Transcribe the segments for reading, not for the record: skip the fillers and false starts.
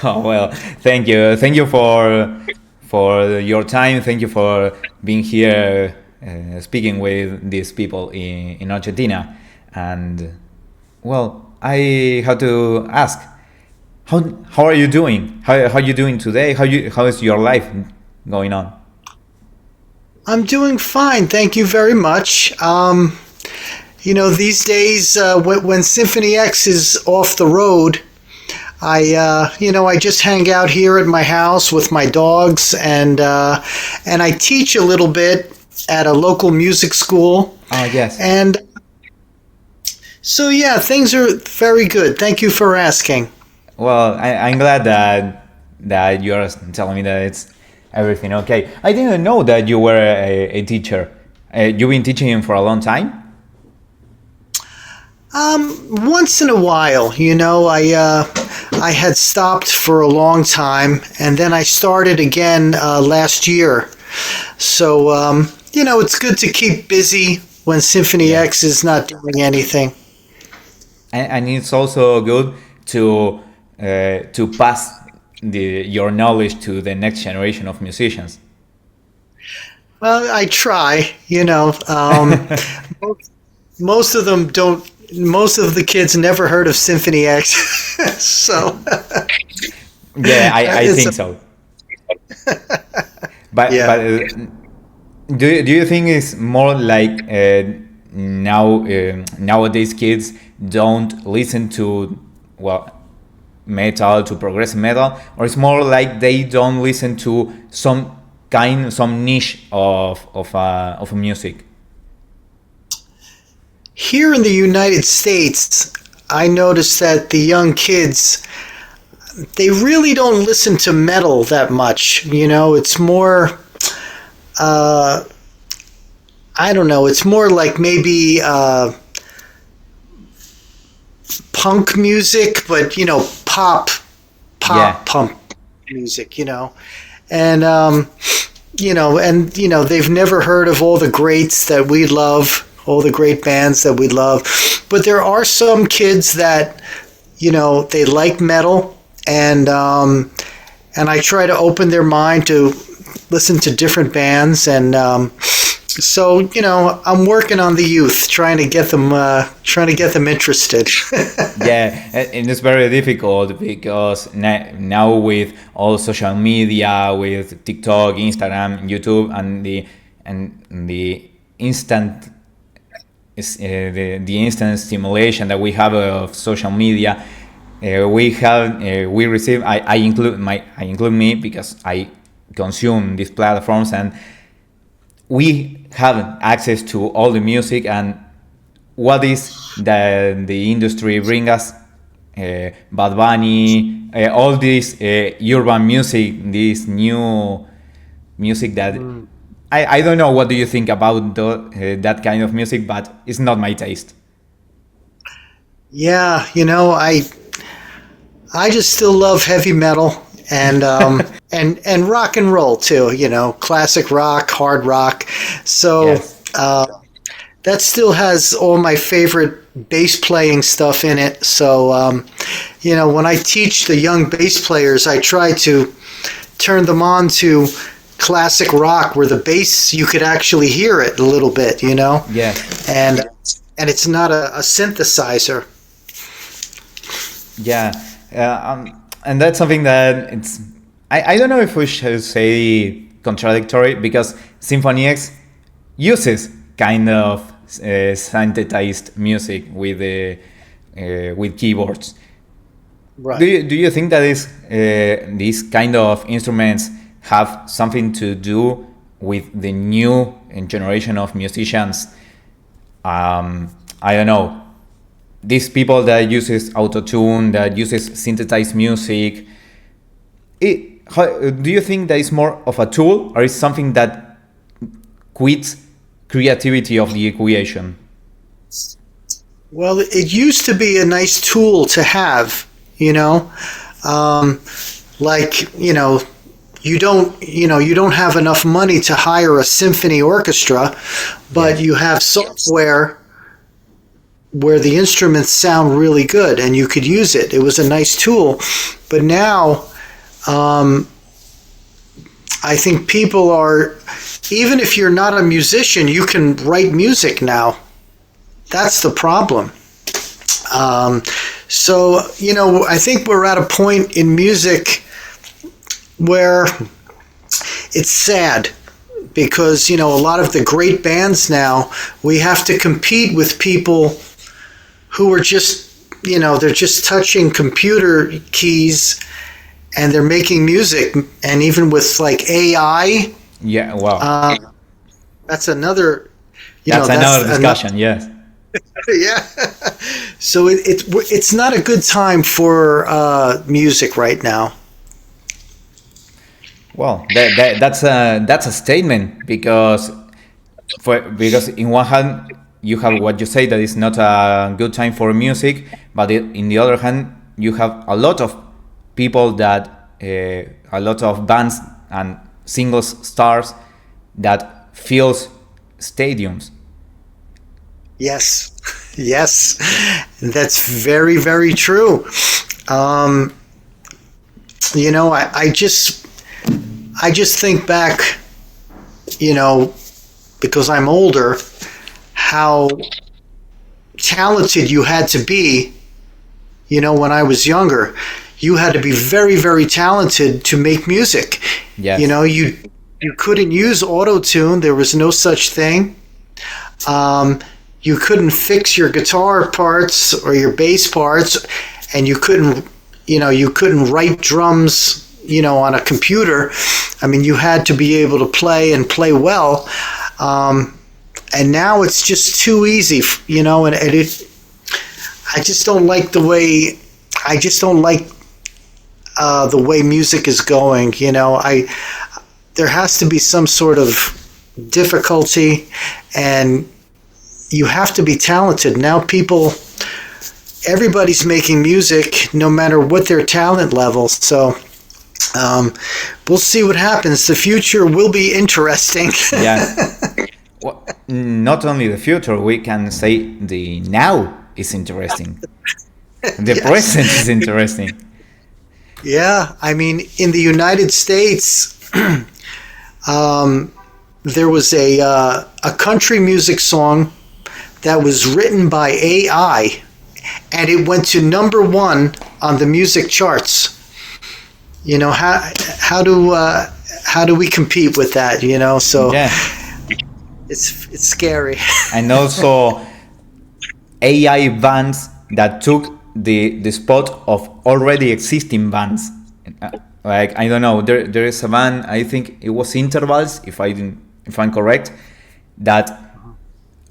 Oh, well, thank you for your time. Thank you for being here, speaking with these people in Argentina. And well, I have to ask, how are you doing? How are you doing today? How is your life going on? I'm doing fine, thank you very much. These days, when Symphony X is off the road, I just hang out here at my house with my dogs, and I teach a little bit at a local music school. Oh, yes. And so, yeah, things are very good. Thank you for asking. Well, I'm glad that you're telling me that it's everything okay. I didn't know that you were a teacher. You've been teaching for a long time? Once in a while, I had stopped for a long time, and then I started again last year. So, it's good to keep busy when Symphony Yeah. X is not doing anything. And it's also good to pass your knowledge to the next generation of musicians. Well, I try, most of them don't, most of the kids never heard of Symphony X. So, Yeah, I it's think a, so. But yeah. do you think it's more like nowadays kids don't listen to, well, metal, to progressive metal, or it's more like they don't listen to some niche of music? Here in the United States, I noticed that the young kids, they really don't listen to metal that much. It's more, uh, I don't know, it's more like maybe punk music, but, Yeah, punk music, And, they've never heard of all the greats that we love, all the great bands that we love. But there are some kids that, they like metal, and I try to open their mind to listen to different bands, and so I'm working on the youth, trying to get them interested. yeah, and it's very difficult because now with all social media, with TikTok, Instagram, YouTube, and the instant the instant stimulation that we have of social media, we receive. I include me because I consume these platforms, and we have access to all the music. And what is the industry bring us? Bad Bunny, all this urban music, this new music that I don't know. What do you think about that kind of music? But it's not my taste. Yeah, I just still love heavy metal and and rock and roll too. Classic rock, hard rock. So Yes. that still has all my favorite bass playing stuff in it. So when I teach the young bass players, I try to turn them on to classic rock where the bass, you could actually hear it a little bit, Yes. and it's not a synthesizer. Yeah, and that's something that I don't know if we should say contradictory, because Symphony X uses kind of synthesized music with keyboards. Right. Do you think that these kind of instruments have something to do with the new generation of musicians? I don't know, these people that uses autotune, that uses synthesized music. Do you think that is more of a tool, or is something that quits creativity of the equation? Well, it used to be a nice tool to have, like, you don't have enough money to hire a symphony orchestra, but Yes. you have software where the instruments sound really good and you could use it. It was a nice tool. But now, I think people are, even if you're not a musician, you can write music now. That's the problem. So, I think we're at a point in music where it's sad because, a lot of the great bands now, we have to compete with people who are just, they're just touching computer keys and they're making music. And even with like AI. Yeah, wow. That's another, that's another discussion, yes. Yeah. So it's not a good time for music right now. Well, that's a statement because in one hand you have what you say that it's not a good time for music, but in the other hand you have a lot of people that a lot of bands and singles stars that fills stadiums. Yes, that's very, very true. I just think back, because I'm older, how talented you had to be, when I was younger. You had to be very, very talented to make music. Yes. You couldn't use auto-tune. There was no such thing. You couldn't fix your guitar parts or your bass parts, and you couldn't write drums, on a computer. I mean, you had to be able to play and play well. And now it's just too easy, and I just don't like the way music is going. There has to be some sort of difficulty, and you have to be talented. Now everybody's making music no matter what their talent level. So we'll see what happens. The future will be interesting. Yeah. Well, not only the future, we can say the now is interesting. The Yes. present is interesting. Yeah, I mean, in the United States, there was a country music song that was written by AI, and it went to #1 on the music charts. How do we compete with that? So Yeah. it's scary. And also AI bands that took the spot of already existing bands. Like, I don't know, there is a band, I think it was Intervals, if I'm correct, that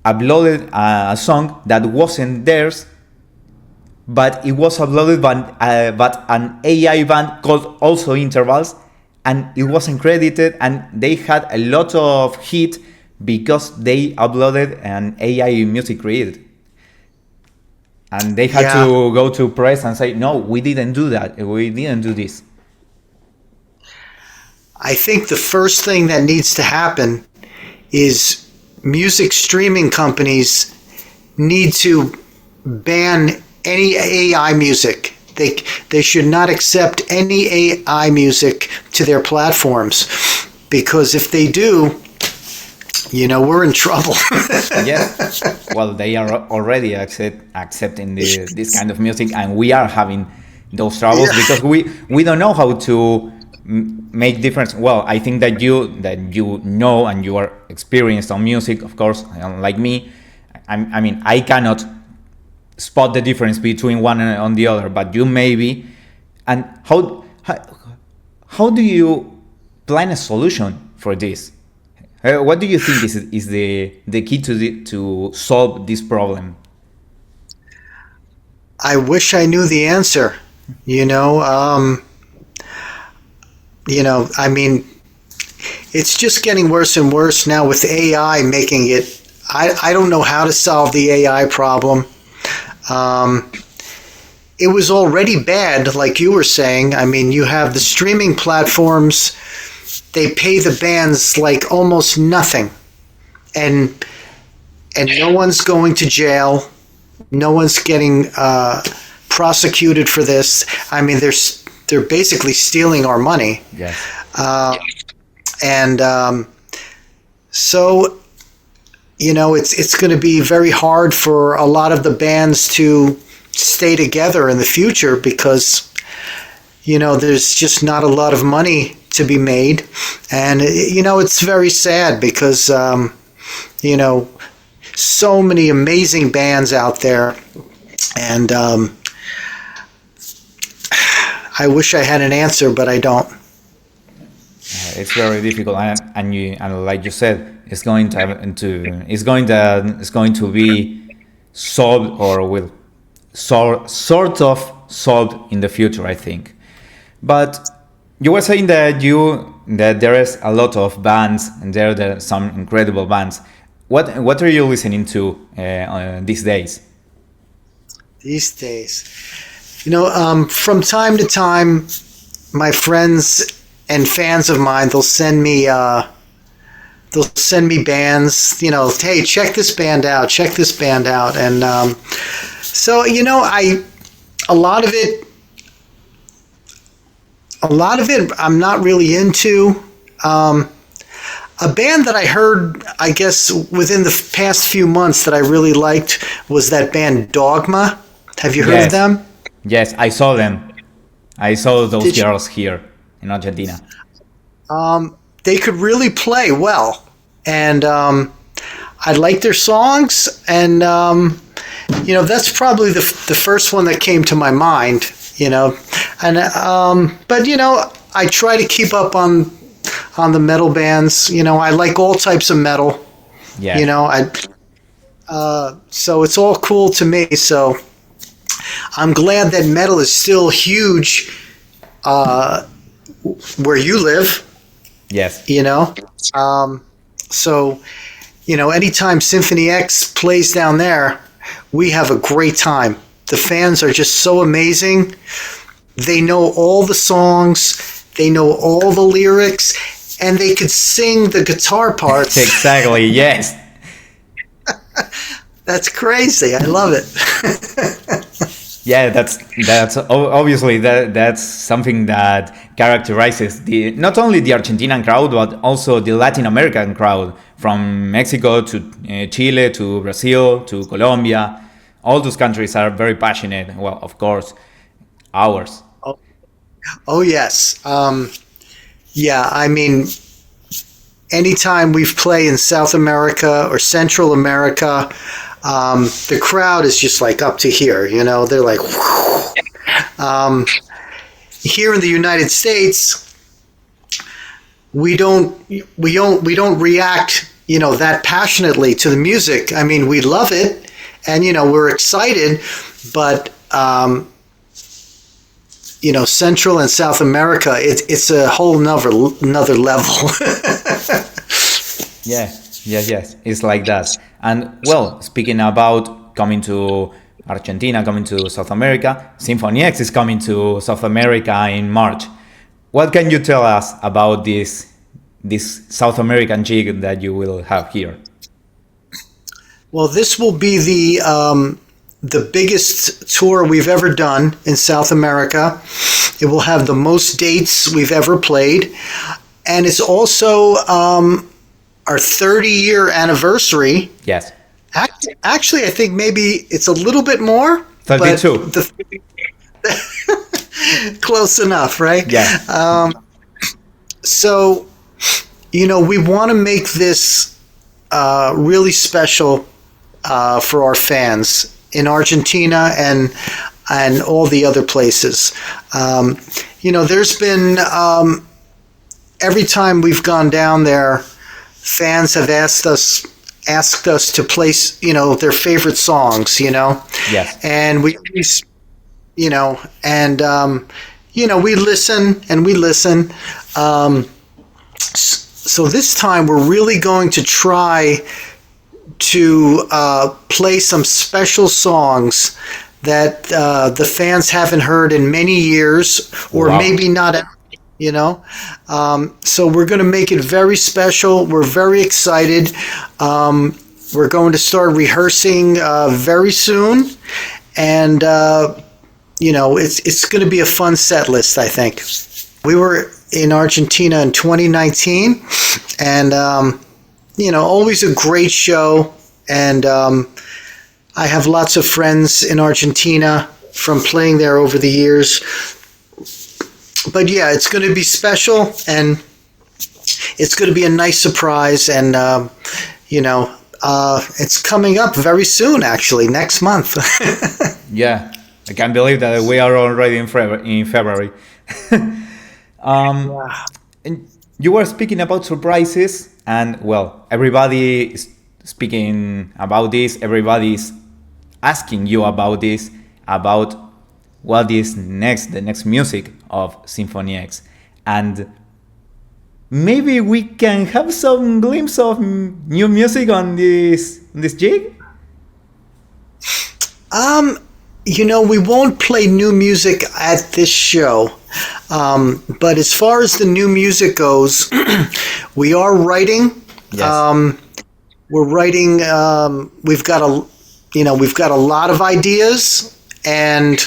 uploaded a song that wasn't theirs, but it was uploaded by but an AI band called also Intervals, and it wasn't credited, and they had a lot of hit because they uploaded an AI music created. And they had to go to press and say, no, we didn't do that. We didn't do this. I think the first thing that needs to happen is music streaming companies need to ban any AI music. They should not accept any AI music to their platforms, because if they do, we're in trouble. Yeah. Well, they are already accepting this kind of music, and we are having those troubles because we don't know how to make difference. Well, I think that you know and you are experienced on music, of course, like me. I mean, I cannot spot the difference between one and the other, but you maybe. And how do you plan a solution for this? What do you think is the key to solve this problem? I wish I knew the answer. I mean, it's just getting worse and worse now with AI making it. I don't know how to solve the AI problem. It was already bad, like you were saying. I mean, you have the streaming platforms, they pay the bands like almost nothing. And no one's going to jail. No one's getting prosecuted for this. I mean, they're basically stealing our money. Yes. And so, you know, it's going to be very hard for a lot of the bands to stay together in the future because, you know, there's just not a lot of money to be made. And, you know, it's very sad because, you know, so many amazing bands out there. And I wish I had an answer, but I don't. It's very difficult, and like you said, it's going to be solved, or will sort of solved in the future, I think. But you were saying that there is a lot of bands, and there are some incredible bands. What are you listening to these days? These days, you know, from time to time, my friends and fans of mine, they'll send me bands, you know, hey, check this band out, and so, you know, a lot of it I'm not really into. A band that I heard, I guess, within the past few months that I really liked was that band Dogma. Have you heard of them? Yes, I saw them. I saw those girls here in Argentina. They could really play well, and I like their songs, and you know, that's probably the first one that came to my mind, you know, and but you know, I try to keep up on the metal bands. You know, I like all types of metal. Yeah. You know, so it's all cool to me. So I'm glad that metal is still huge where you live. Yes. You know, so, you know, anytime Symphony X plays down there, we have a great time. The fans are just so amazing. They know all the songs, they know all the lyrics, and they could sing the guitar parts. Exactly, yes. That's crazy. I love it. Yeah, that's obviously that's something that characterizes not only the Argentinian crowd, but also the Latin American crowd, from Mexico to Chile to Brazil to Colombia. All those countries are very passionate. Well, of course, ours. Oh yes. Yeah, I mean, anytime we've played in South America or Central America, the crowd is just like up to here, you know, they're like, here in the United States, we don't react, you know, that passionately to the music. I mean, we love it and, you know, we're excited, but, you know, Central and South America, it's a whole another level. Yeah. Yes. It's like that. And, well, speaking about coming to Argentina, coming to South America, SYMPHONY X is coming to South America in March. What can you tell us about this South American gig that you will have here? Well, this will be the biggest tour we've ever done in South America. It will have the most dates we've ever played. And it's also our 30-year anniversary. Yes. Actually, I think maybe it's a little bit more. 32. Close enough, right? Yeah. So, you know, we want to make this really special for our fans in Argentina and all the other places. You know, there's been every time we've gone down there, fans have asked us to play, you know, their favorite songs, you know. Yes. And we you know, and you know, we listen. So this time we're really going to try to play some special songs that the fans haven't heard in many years, or maybe not, you know. So we're going to make it very special. We're very excited. we're going to start rehearsing very soon, and it's going to be a fun set list, I think. We were in Argentina in 2019, and always a great show, and I have lots of friends in Argentina from playing there over the years. But yeah, it's going to be special, and it's going to be a nice surprise, and it's coming up very soon, actually, next month. Yeah, I can't believe that we are already in February. And you were speaking about surprises, and well, everybody is speaking about this. Everybody is asking you about this, about what is next, the next music of Symphony X, and maybe we can have some glimpse of new music on this jig. We won't play new music at this show, but as far as the new music goes, we are writing. Yes. We're writing. We've got a lot of ideas, and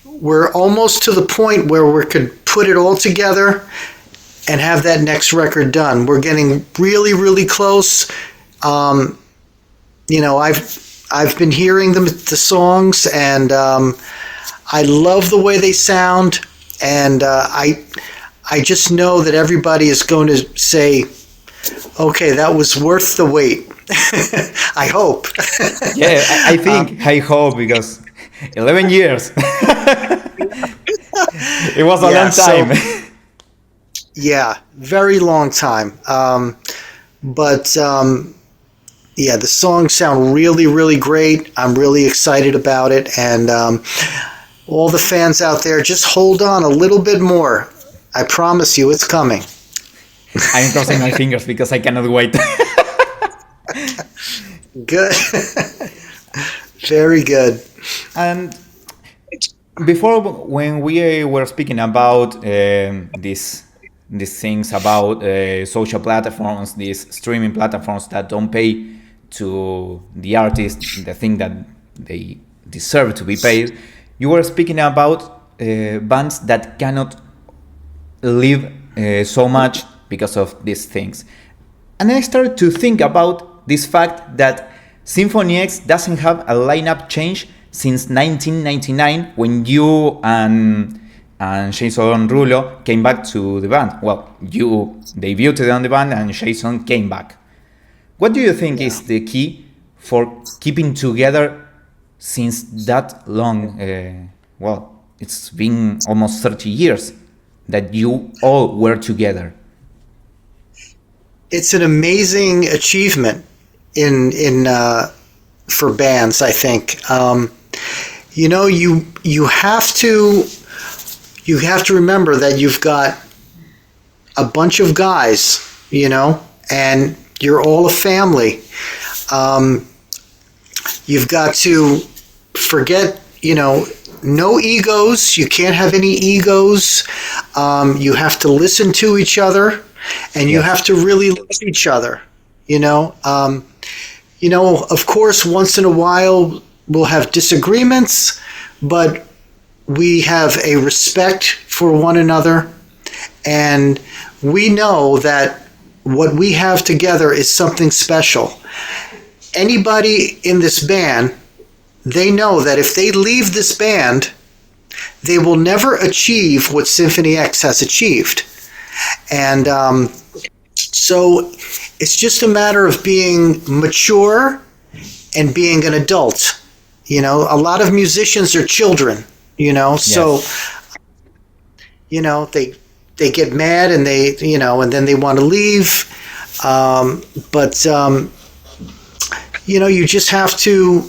we're almost to the point where we could put it all together and have that next record done. We're getting really, really close. I've been hearing the songs, and I love the way they sound, and I just know that everybody is going to say, okay, that was worth the wait. I hope. Yeah, I hope, because 11 years. It was a long time. Yeah, very long time. The songs sound really, really great. I'm really excited about it. And all the fans out there, just hold on a little bit more. I promise you it's coming. I'm crossing my fingers because I cannot wait. Good. Very good. And before, when we were speaking about these things about social platforms, these streaming platforms that don't pay to the artists the thing that they deserve to be paid, you were speaking about bands that cannot live so much because of these things. And then I started to think about this fact that Symphony X doesn't have a lineup change since 1999, when you and Jason Rulo came back to the band. Well, you debuted on the band and Jason came back. What do you think is the key for keeping together since that long? It's been almost 30 years that you all were together. It's an amazing achievement in for bands, I think. You have to remember that you've got a bunch of guys, and you're all a family. You've got to forget, no egos. You can't have any egos. You have to listen to each other, and you have to really love each other. Of course, once in a while we'll have disagreements, but we have a respect for one another, and we know that what we have together is something special. Anybody in this band, they know that if they leave this band, they will never achieve what Symphony X has achieved. And so it's just a matter of being mature and being an adult. A lot of musicians are children, so, they get mad and and then they want to leave. You just have to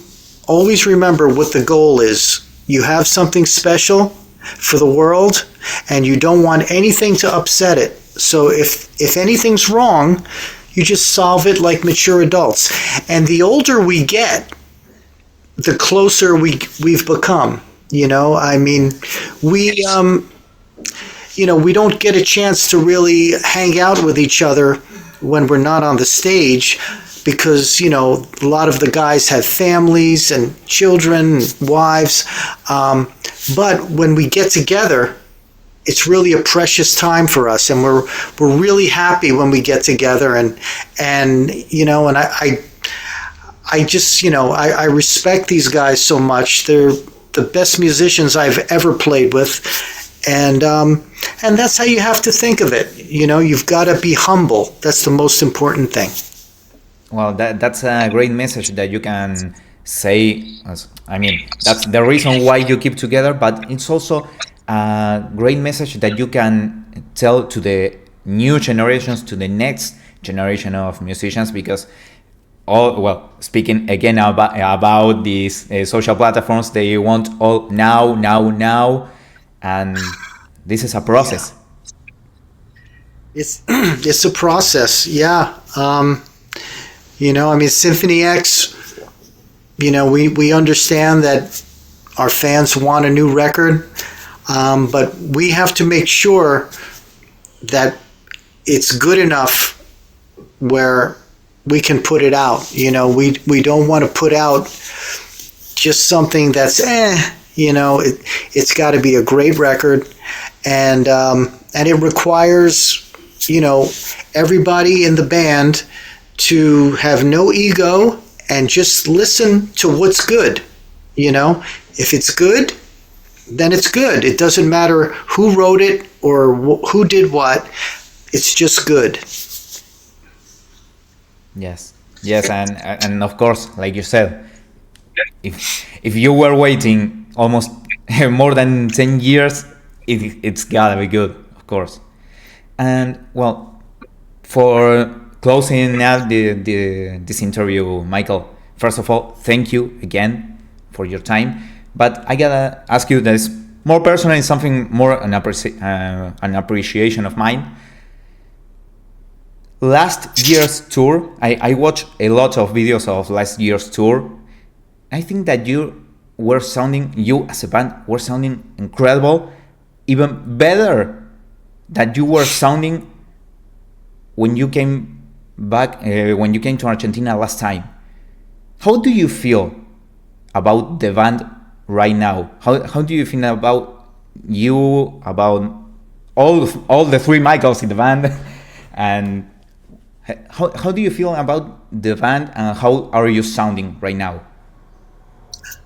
always remember what the goal is. You have something special for the world, and you don't want anything to upset it. So if anything's wrong, you just solve it like mature adults. And the older we get, the closer we've become. We don't get a chance to really hang out with each other when we're not on the stage, because, you know, a lot of the guys have families and children, and wives. But when we get together, it's really a precious time for us, and we're really happy when we get together, and you know, and I just, you know, I respect these guys so much. They're the best musicians I've ever played with, and that's how you have to think of it. You know, you've got to be humble. That's the most important thing. Well, that's a great message that you can say. I mean, that's the reason why you keep together, but it's also a great message that you can tell to the new generations, to the next generation of musicians, because speaking again about these social platforms, they want all now, and this is a process. It's a process, yeah. You know, I mean, Symphony X, you know, we understand that our fans want a new record, but we have to make sure that it's good enough where we can put it out. You know, we don't want to put out just something that's you know, it's got to be a great record, and it requires, you know, everybody in the band to have no ego and just listen to what's good. You know, if it's good, then it's good. It doesn't matter who wrote it or who did what. It's just good. Yes, and of course, like you said, if you were waiting almost more than 10 years, it's gotta be good, of course. And well, for closing out this interview, Michael, first of all, thank you again for your time. But I gotta ask you this more personally, something more an appreciation of mine. Last year's tour, I watched a lot of videos of last year's tour. I think that you as a band were sounding incredible, even better than you were sounding when you came back, when you came to Argentina last time. How do you feel about the band right now? How do you feel about all the three Michaels in the band? And how do you feel about the band, and how are you sounding right now?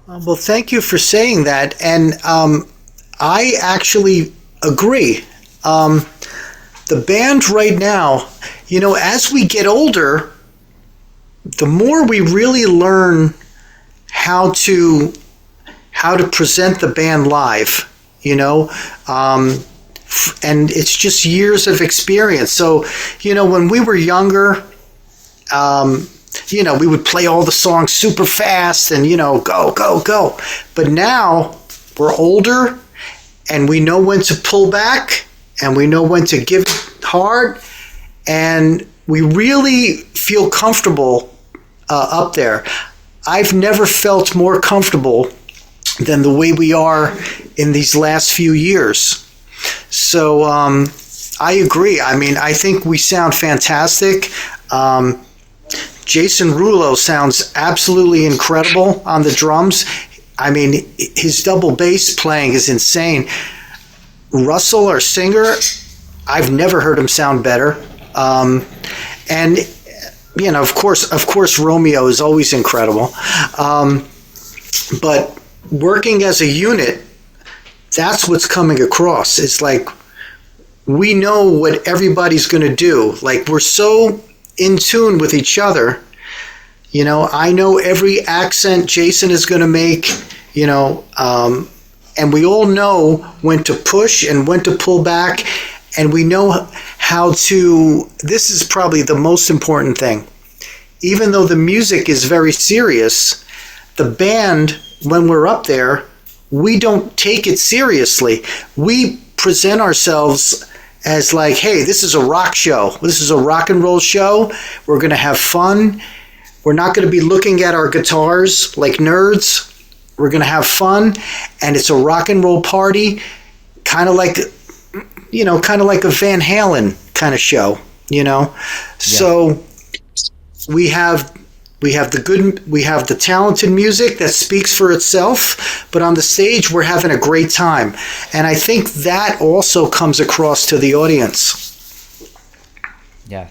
Well, thank you for saying that, and I actually agree. The band right now, you know, as we get older, the more we really learn how to present the band live, you know, and it's just years of experience. So, you know, when we were younger, you know, we would play all the songs super fast and, you know, go, go, go. But now we're older, and we know when to pull back, and we know when to give it hard, and we really feel comfortable up there. I've never felt more comfortable than the way we are in these last few years. So I agree. I mean, I think we sound fantastic. Jason Rulo sounds absolutely incredible on the drums. I mean, his double bass playing is insane. Russell, our singer, I've never heard him sound better. And, you know, of course, Romeo is always incredible. But working as a unit, that's what's coming across. It's like we know what everybody's going to do. Like, we're so in tune with each other. You know, I know every accent Jason is going to make, you know, and we all know when to push and when to pull back, and we know how to, this is probably the most important thing. Even though the music is very serious, the band, when we're up there, we don't take it seriously. We present ourselves as like, hey, this is a rock show. This is a rock and roll show. We're going to have fun. We're not going to be looking at our guitars like nerds. We're going to have fun. And it's a rock and roll party, kind of like, you know, kind of like a Van Halen kind of show, you know? Yeah. So we have the talented music that speaks for itself, but on the stage we're having a great time, and I think that also comes across to the audience. Yeah,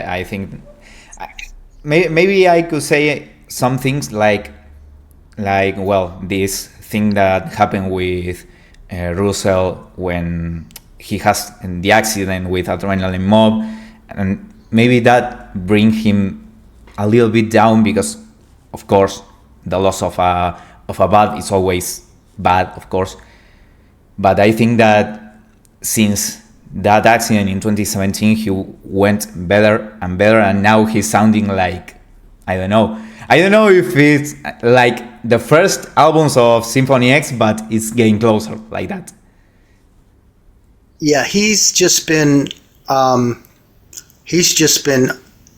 I think maybe I could say some things like well, this thing that happened with Russell when he has the accident with adrenaline mob, and maybe that bring him a little bit down, because of course the loss of a band is always bad, of course. But I think that since that accident in 2017, he went better and better, and now he's sounding like, I don't know if it's like the first albums of Symphony X, but it's getting closer like that. Yeah, he's just been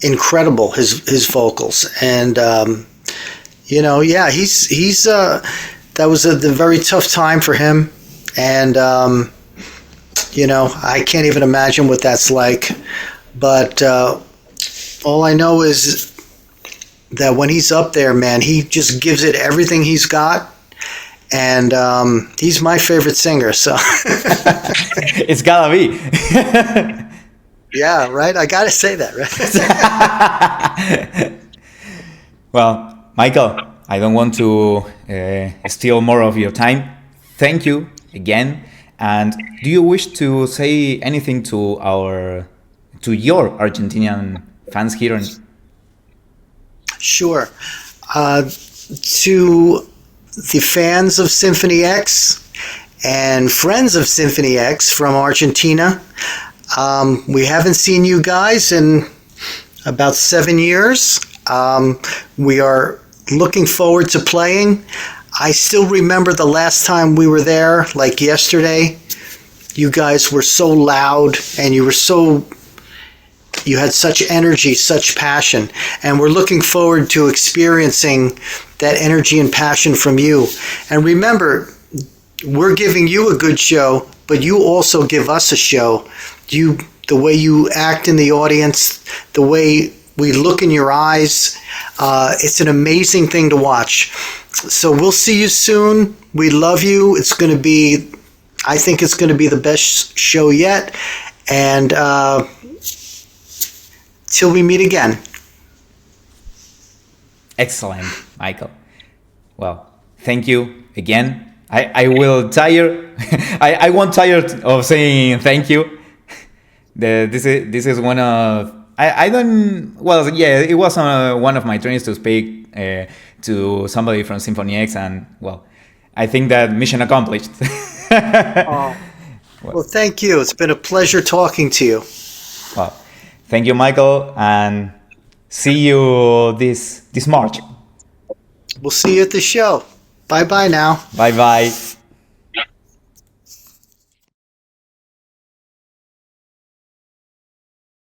incredible, his vocals, and he's that was a very tough time for him, and I can't even imagine what that's like, but all I know is that when he's up there, man, he just gives it everything he's got, and he's my favorite singer, so it's gotta be. Yeah, right? I gotta say that, right? Well, Michael, I don't want to steal more of your time. Thank you again. And do you wish to say anything to your Argentinian fans here? Sure. To the fans of Symphony X and friends of Symphony X from Argentina, we haven't seen you guys in about 7 years. We are looking forward to playing. I still remember the last time we were there, like yesterday. You guys were so loud, and you had such energy, such passion, and we're looking forward to experiencing that energy and passion from you. And remember, we're giving you a good show, but you also give us a show. The way you act in the audience, the way we look in your eyes, it's an amazing thing to watch. So we'll see you soon. We love you. I think it's going to be the best show yet. And till we meet again. Excellent, Michael. Well, thank you again. I will tire. I won't tire of saying thank you. This is one of I don't. Well, yeah, it was one of my trainings to speak to somebody from Symphony X, and well, I think that mission accomplished. Oh. Well, thank you. It's been a pleasure talking to you. Well, thank you, Michael, and see you this March. We'll see you at the show. Bye-bye now. Bye-bye.